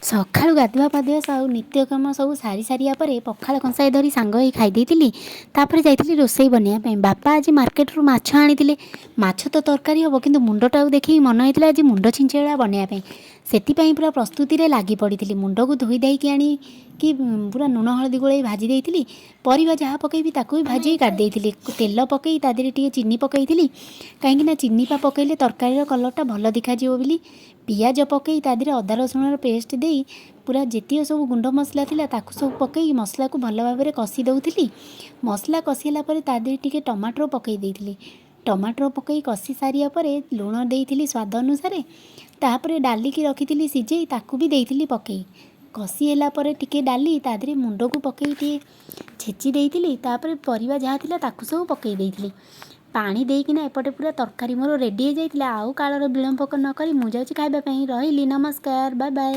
ସକାଳୁ ଗାଧୁଆ ପାଧୁଆ ସବୁ ନିତ୍ୟକର୍ମ ସବୁ ସାରି ସାରିବା ପରେ ପଖାଳ କଂସାଏ ଧରି ସାଙ୍ଗ ହୋଇ ଖାଇ ଦେଇଥିଲି। ତାପରେ ଯାଇଥିଲି ରୋଷେଇ ବନେଇବା ପାଇଁ। ବାପା ଆଜି ମାର୍କେଟରୁ ମାଛ ଆଣିଥିଲେ। ମାଛ ତ ତରକାରୀ ହେବ, କିନ୍ତୁ ମୁଣ୍ଡଟାକୁ ଦେଖିକି ମନ ହେଇଥିଲା ଆଜି ମୁଣ୍ଡ ଛିଞ୍ଚେଡ଼ା ବନେଇବା ପାଇଁ। ସେଥିପାଇଁ ପୁରା ପ୍ରସ୍ତୁତିରେ ଲାଗି ପଡ଼ିଥିଲି। ମୁଣ୍ଡକୁ ଧୋଇ ଦେଇକି ଆଣିକି ପୁରା ଲୁଣ ହଳଦୀ ଗୋଳେଇ ଭାଜି ଦେଇଥିଲି। ପରିବା ଯାହା ପକେଇବି ତାକୁ ବି ଭାଜିକି କାଢ଼ି ଦେଇଥିଲି। ତେଲ ପକେଇ ତା ଦେହରେ ଟିକେ ଚିନି ପକେଇଥିଲି, କାହିଁକିନା ଚିନି ପା ପକେଇଲେ ତରକାରୀର କଲର୍ଟା ଭଲ ଦେଖାଯିବ ବୋଲି। ପିଆଜ ପକେଇ ତା ଦେହରେ ଅଦା ରସୁଣର ପେଷ୍ଟ ଦେଇ ପୁରା ଯେତିକ ସବୁ ଗୁଣ୍ଡ ମସଲା ଥିଲା ତାକୁ ସବୁ ପକେଇ ମସଲାକୁ ଭଲ ଭାବରେ କଷି ଦେଉଥିଲି। ମସଲା କଷିଲା ପରେ ତା ଦେହରେ ଟିକେ ଟମାଟର ପକେଇ ଦେଇଥିଲି। ଟମାଟର ପକେଇ କଷି ସାରିବା ପରେ ଲୁଣ ଦେଇଥିଲି ସ୍ୱାଦ ଅନୁସାରେ। ତାପରେ ଡାଲିକି ରଖିଥିଲି ସିଝେଇ ତାକୁ ବି ଦେଇଥିଲି ପକେଇ। କଷି ହେଲା ପରେ ଟିକେ ଡାଲି ତା ଦେହରେ ମୁଣ୍ଡକୁ ପକେଇ ଟିକେ ଛେଚି ଦେଇଥିଲି। ତାପରେ ପରିବା ଯାହା ଥିଲା ତାକୁ ସବୁ ପକେଇ ଦେଇଥିଲି। ପାଣି ଦେଇକିନା ଏପଟେ ପୁରା ତରକାରୀ ମୋର ରେଡ଼ି ହେଇଯାଇଥିଲା। ଆଉ କାଳର ବିଳମ୍ବ ନ କରି ମୁଁ ଯାଉଛି ଖାଇବା ପାଇଁ। ରହିଲି, ନମସ୍କାର, ବାଏ ବାଏ।